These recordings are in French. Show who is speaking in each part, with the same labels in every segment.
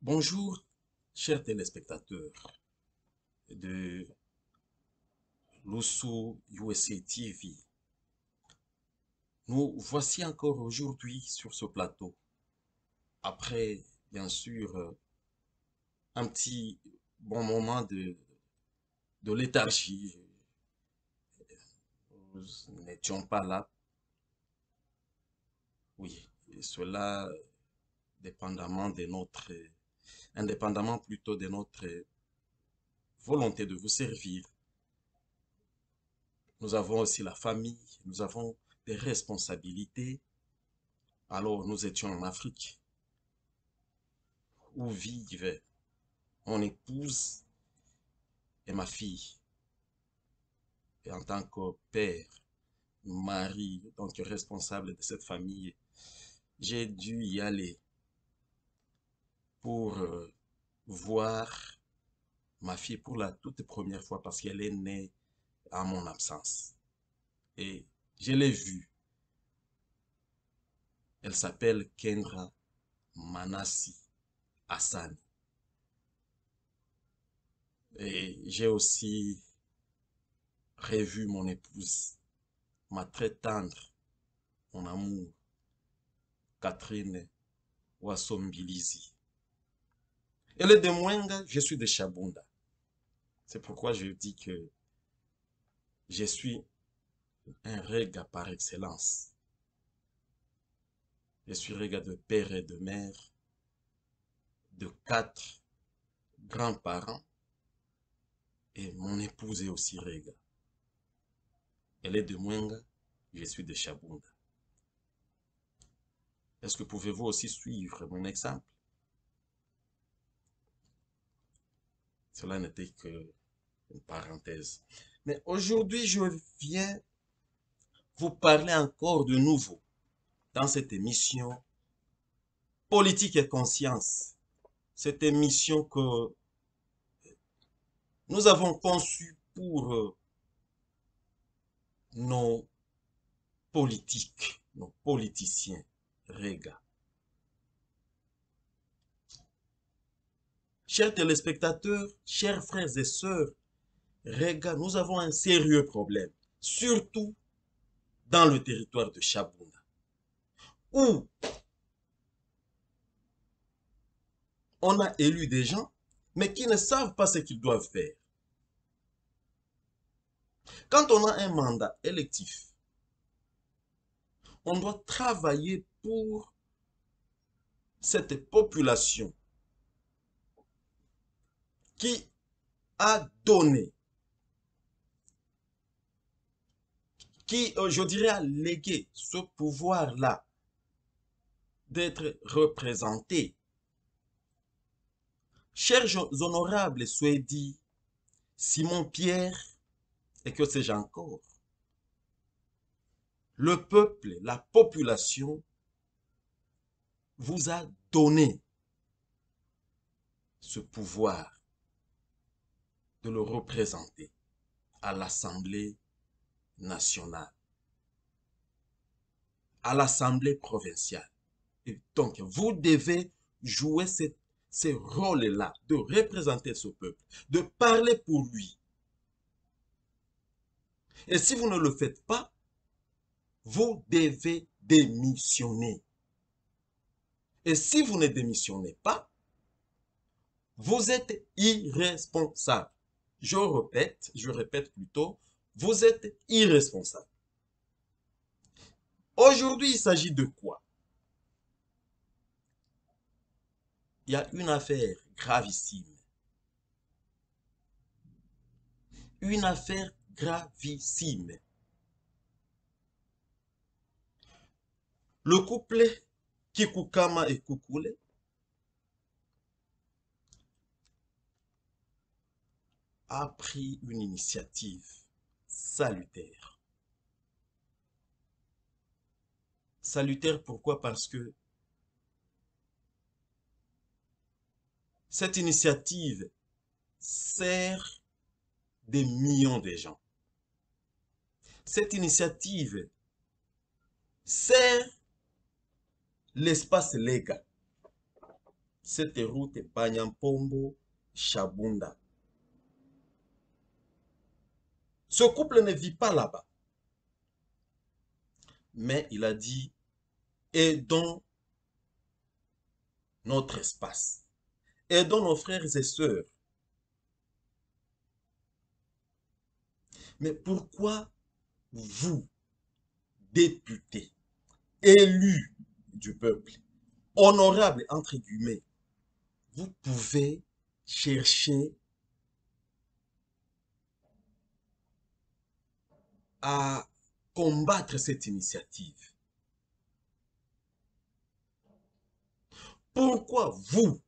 Speaker 1: Bonjour, chers téléspectateurs de l'Osso USA TV. Nous voici encore aujourd'hui sur ce plateau. Après, bien sûr, un petit bon moment de léthargie. Nous n'étions pas là. Oui, et cela indépendamment plutôt de notre volonté de vous servir. Nous avons aussi la famille, nous avons des responsabilités. Alors, nous étions en Afrique, où vivent mon épouse et ma fille. Et en tant que père, mari, donc responsable de cette famille, j'ai dû y aller pour voir ma fille pour la toute première fois parce qu'elle est née en mon absence. Et je l'ai vue. Elle s'appelle Kendra Manassi Hassan. Et j'ai aussi revu mon épouse, ma très tendre, mon amour, Catherine Wassombilizi. Elle est de Mwenga, je suis de Chabunda. C'est pourquoi je dis que je suis un Rega par excellence. Je suis Rega de père et de mère, de 4 grands-parents, et mon épouse est aussi Rega. Elle est de Mwenga, je suis de Chabunda. Est-ce que pouvez-vous aussi suivre mon exemple? Cela n'était que une parenthèse. Mais aujourd'hui, je viens vous parler encore de nouveau dans cette émission Politique et conscience. Cette émission que nous avons conçue pour nos politiques, nos politiciens, Rega. Chers téléspectateurs, chers frères et sœurs, Rega, nous avons un sérieux problème, surtout dans le territoire de Chabunda, où on a élu des gens, mais qui ne savent pas ce qu'ils doivent faire. Quand on a un mandat électif, on doit travailler pour cette population qui a donné, qui, je dirais, a légué ce pouvoir-là d'être représenté. Chers honorables Souedi, Simon-Pierre, et que sais-je encore, le peuple, la population vous a donné ce pouvoir de le représenter à l'Assemblée nationale, à l'Assemblée provinciale. Et donc, vous devez jouer ces rôles-là, de représenter ce peuple, de parler pour lui. Et si vous ne le faites pas, vous devez démissionner. Et si vous ne démissionnez pas, vous êtes irresponsable. Je répète plutôt, vous êtes irresponsable. Aujourd'hui, il s'agit de quoi? Il y a une affaire gravissime. Une affaire gravissime. Le couple Kikukama et Kukule a pris une initiative salutaire. Salutaire pourquoi? Parce que cette initiative sert des millions de gens. Cette initiative sert l'espace légal. cette route Banyampombo-Chabunda. Ce couple ne vit pas là-bas. Mais il a dit, aidons notre espace. Aidons nos frères et sœurs. Mais pourquoi vous, députés, élus du peuple, honorables entre guillemets, vous pouvez chercher à combattre cette initiative? Pourquoi vous,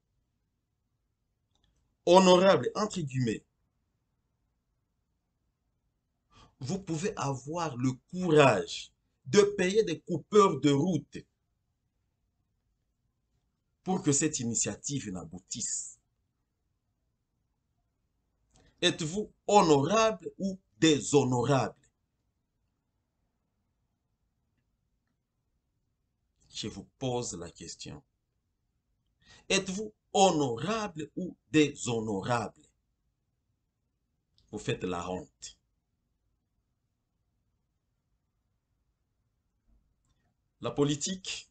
Speaker 1: honorables entre guillemets, vous pouvez avoir le courage de payer des coupeurs de route pour que cette initiative n'aboutisse? Êtes-vous honorable ou déshonorable? Je vous pose la question. Êtes-vous honorable ou déshonorable? Vous faites la honte. La politique,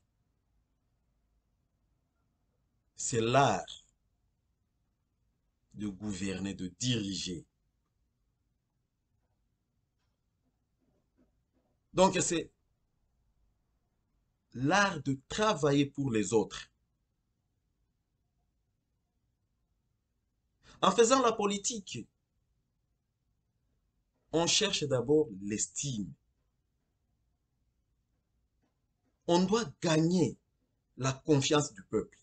Speaker 1: c'est l'art de gouverner, de diriger. Donc, c'est l'art de travailler pour les autres. En faisant la politique, on cherche d'abord l'estime. On doit gagner la confiance du peuple.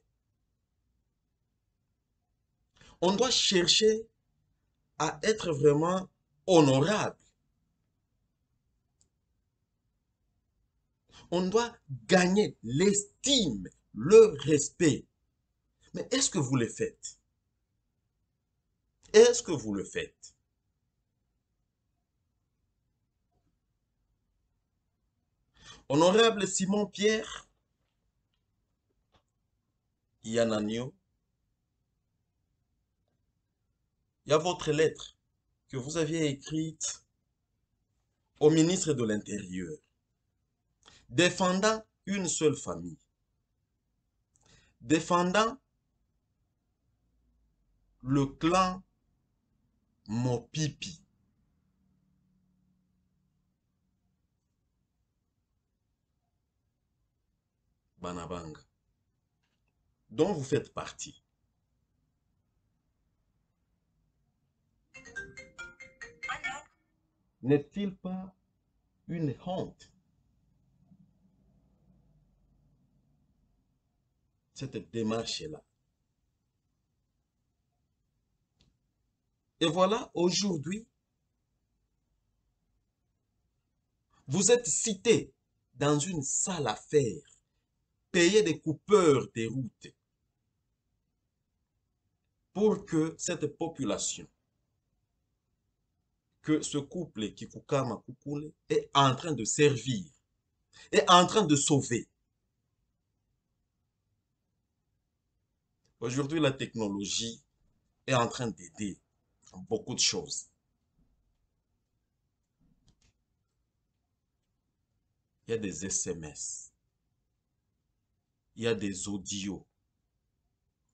Speaker 1: On doit chercher à être vraiment honorable. On doit gagner l'estime, le respect. Mais est-ce que vous le faites? Est-ce que vous le faites? Honorable Simon-Pierre Yananio, il y a votre lettre que vous aviez écrite au ministre de l'Intérieur, défendant une seule famille, défendant le clan Mopipi. Banabanga, dont vous faites partie. N'est-il pas une honte, cette démarche-là? Et voilà, aujourd'hui, vous êtes cité dans une salle à faire, payé des coupeurs des routes, pour que cette population, que ce couple Kikukama Kukule est en train de servir, est en train de sauver. Aujourd'hui, la technologie est en train d'aider beaucoup de choses. Il y a des SMS, il y a des audios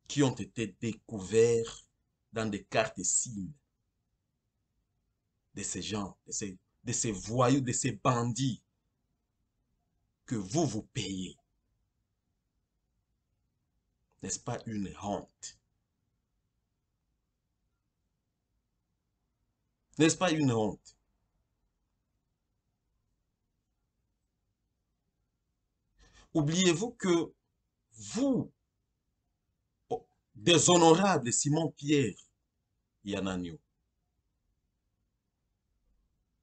Speaker 1: qui ont été découverts dans des cartes SIM de ces gens, de ces voyous, de ces bandits que vous payez. N'est-ce pas une honte? N'est-ce pas une honte? Oubliez-vous que vous, déshonorable Simon-Pierre Yananio,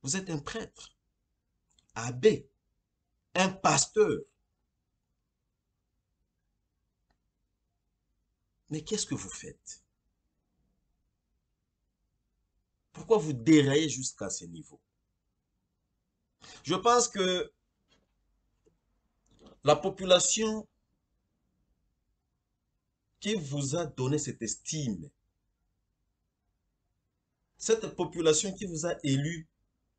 Speaker 1: vous êtes un prêtre, abbé, un pasteur. Mais qu'est-ce que vous faites? Pourquoi vous déraillez jusqu'à ce niveau? Je pense que la population qui vous a donné cette estime, cette population qui vous a élu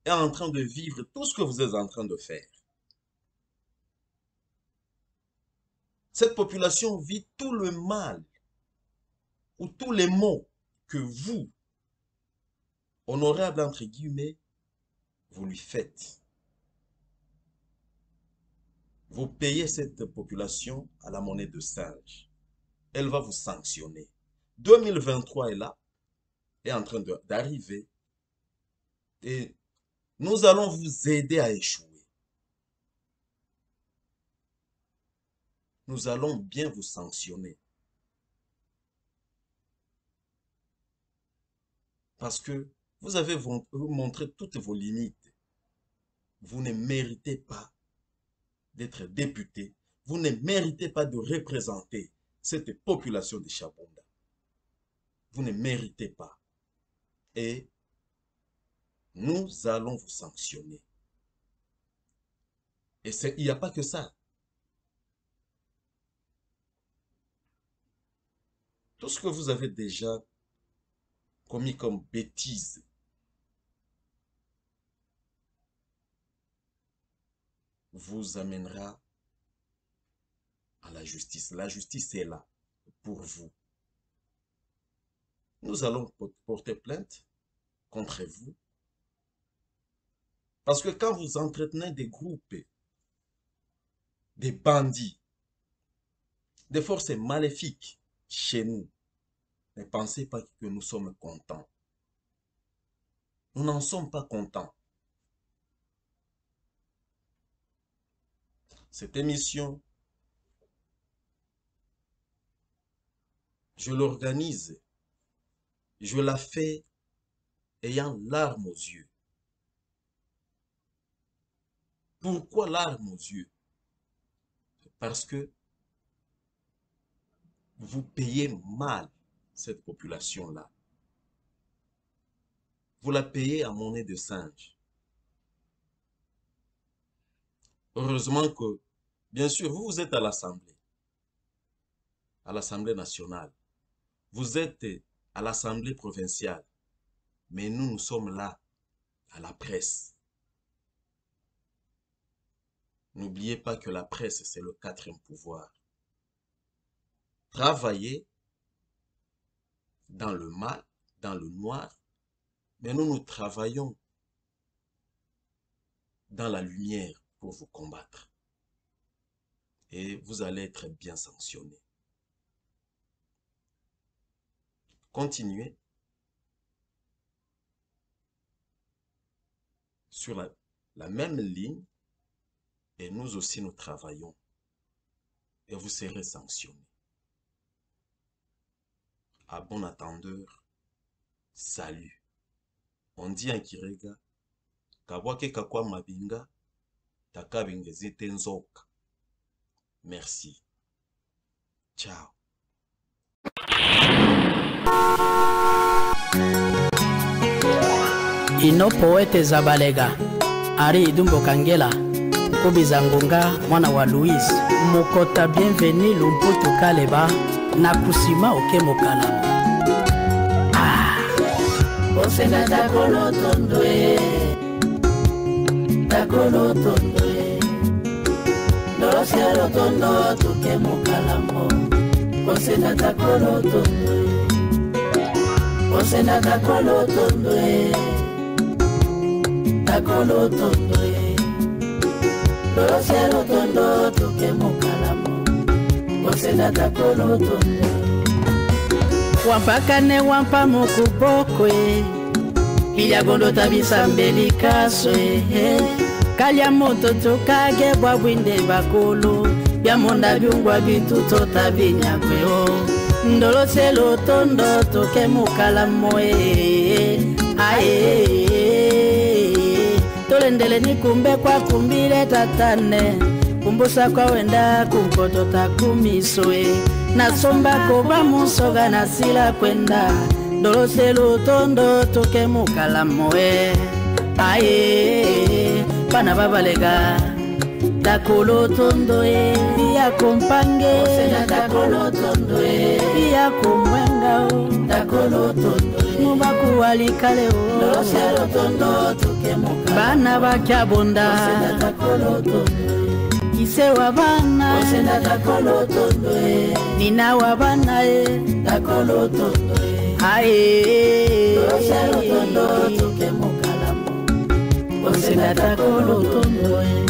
Speaker 1: est en train de vivre tout ce que vous êtes en train de faire. Cette population vit tout le mal ou tous les maux que vous, honorable entre guillemets, vous lui faites. Vous payez cette population à la monnaie de singe. Elle va vous sanctionner. 2023 est là, est en train d'arriver. Et nous allons vous aider à échouer. Nous allons bien vous sanctionner. Parce que vous avez montré toutes vos limites. Vous ne méritez pas d'être député. Vous ne méritez pas de représenter cette population de Chabunda. Vous ne méritez pas. Et nous allons vous sanctionner. Et il n'y a pas que ça. Tout ce que vous avez déjà commis comme bêtise, vous amènera à la justice. La justice est là pour vous. Nous allons porter plainte contre vous. Parce que quand vous entretenez des groupes, des bandits, des forces maléfiques chez nous, ne pensez pas que nous sommes contents. Nous n'en sommes pas contents. Cette émission, je l'organise, je la fais ayant larmes aux yeux. Pourquoi larmes aux yeux? Parce que vous payez mal cette population-là. Vous la payez à monnaie de singe. Heureusement que, bien sûr, vous êtes à l'Assemblée nationale. Vous êtes à l'Assemblée provinciale. Mais nous sommes là, à la presse. N'oubliez pas que la presse, c'est le 4e pouvoir. Travaillez dans le mal, dans le noir, mais nous travaillons dans la lumière pour vous combattre. Et vous allez être bien sanctionné. Continuez sur la même ligne et nous aussi nous travaillons et vous serez sanctionné. À bon attendeur, salut. On dit en Kirega, Kabwake kakwa mabinga, takabingeze tenzoka. Merci. Ciao.
Speaker 2: Ino poete Zabalega, Ari Idumbo Kangela, Kobiza Ngonga, mwana wa Louise, Mokota bienvenue Lumputu Kaleba, Nakusima Okemo Kalamo.
Speaker 3: Osena takolo tondoe, takolo tondoe, Dorosero tondo Tukemo Kalamo. Osena takolo tondoe, Osena takolo tondoe, takolo tondoe, Dorosero tondo Tukemo Kalamo. Osena takolo tondoe.
Speaker 2: Wampakane wampa mukubokwe, Ilya gondo tabisa mbelikaso Kalya moto tukage bwabwinde bakolo, Byamonda byungwa bituto tabinyagweo, Ndoloselo tondo Tukemo Kalamo Ae Tolendele nikumbe kwa kumbile tatane, Kumbusa kwa wenda kumpoto takumisoe, Nasomba koba musoga nasila kwenda, Ndoloselo tondo Tukemo Kalamo Ae Bana Babalega, Dakolo tondo e Bia kompange
Speaker 3: Dakolo tondo e
Speaker 2: Bia komwenga o
Speaker 3: Dakolo tondo e
Speaker 2: Mubaku walikale o
Speaker 3: Losero tondo tuke moka
Speaker 2: Bana bakyabonda
Speaker 3: Dakolo tondo
Speaker 2: Ise wabana
Speaker 3: Dakolo tondo e
Speaker 2: Nina wabana e
Speaker 3: Dakolo tondo e
Speaker 2: Ae
Speaker 3: Losero tondo tuke moka
Speaker 2: Dakolo tondo e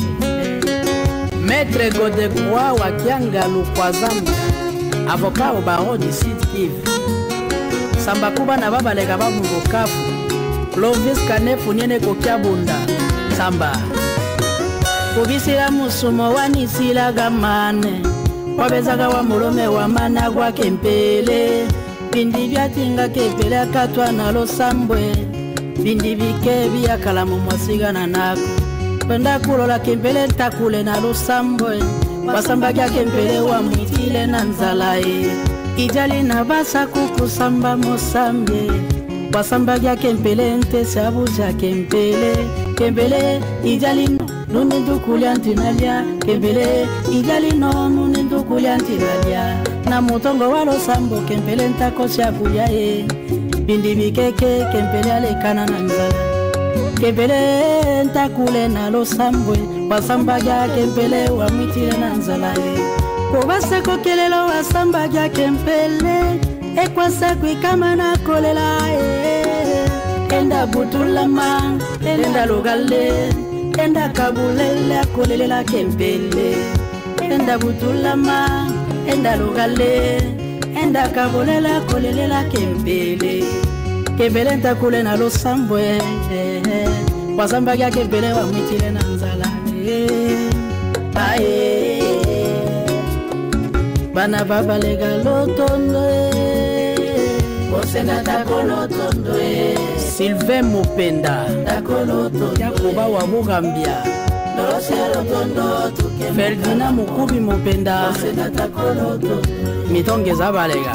Speaker 2: Maître Godekwa Wakianga Lukwazam, avocat au barreau du Sud Kivu. Samba Kuba na baba lega babu Bukavu. Clovis Kanefu nyene kokiabunda. Samba. Kubisira musumo wanisila gamane. Wabezaga wa mulome wa mana gwa kempele. Bindi byatinga kempele akatwa na losambwe. Bindi bike byakala mu mwasigana nako. Kwenda kulola kempele ntakule na lusambwe Wasamba kya kempele wa mwitile na nzalae Ijali na basa kukusamba mosambye Wasamba kya kempele nte sabu ja kempele Kempele ijali no nuni ndukulia ntinalia Kempele ijali no nuni ndukulia ntinalia Na mutongo wa losambo kempele ntako shabuya e Bindi bikeke kempele alekana na nzalae Kempele ntakule na losambwe Wasamba gya kempele wa mwitile na nzalae Kobasa kokelelo wasamba gya kempele Ekwasa kwikama na kolela Enda butulama, enda logale Enda kabulele kolelela kempele Enda butulama, enda logale Enda kabulela kolelela kempele Kempele ntakule na losambwe Wasamba kya kempele wa mwitile na nzala Ae Bana baba lega lotondo
Speaker 3: Osenda dakolo tondo
Speaker 2: Sylvain Mopenda
Speaker 3: Dakolo tondo
Speaker 2: Yakoba wa Mugambia
Speaker 3: Losero tondo tuke
Speaker 2: Ferdinand Mukubi Mopenda
Speaker 3: Osenda dakolo tondo
Speaker 2: Mitonge zabalega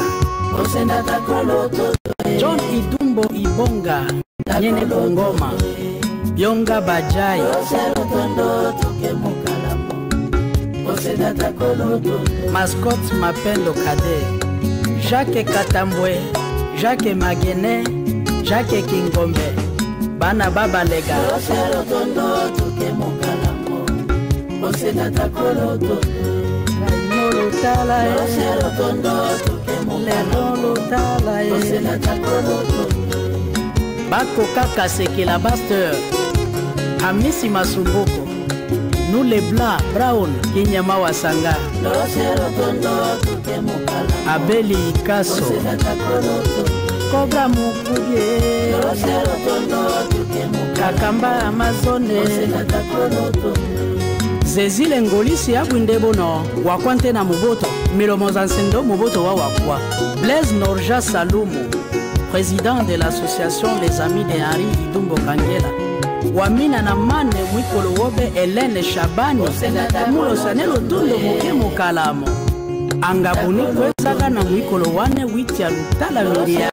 Speaker 3: Osenda dakolo tondo
Speaker 2: John Idumbo Ibonga Nyene Kongoma Yonga Bajai
Speaker 3: Losero tondo tuke mokalamo Osenda dakolo tondo
Speaker 2: Mascotte Mapendo Kade Jacques Katambwe Jacques Magene Jacques Kingombe Bana Baba Lega
Speaker 3: Losero tondo tuke mokalamo Osenda dakolo tondo
Speaker 2: Nolo Tala
Speaker 3: Losero tondo tuke mokalamo
Speaker 2: Nolo Tala
Speaker 3: Osenda dakolo tondo
Speaker 2: Bako Kaka Sekela Basteur Amisi Masumboko Nous les Blancs Brown Kinyama Wasanga
Speaker 3: Losero tondo tuke mokalamo
Speaker 2: Abeli Kaso
Speaker 3: Osenda dakolo tondo
Speaker 2: Cobra Mukubye
Speaker 3: Losero tondo tuke mokalamo
Speaker 2: Kakamba Amazone
Speaker 3: Osenda dakolo tondo
Speaker 2: Zezile Ngolisi Abwindebo no Wakwante na Muboto Milomo Zansendo Muboto wa Wakwa Blaise Norja Salumu Président de l'association Les Amis de Henri Idumbo Kangela Wamina na mane mwikolo wobe Hélène Shabani Mulo sanelo tundo muke mukalamo Angabuni kwezaka na mwikolo wane witi ya lutala miria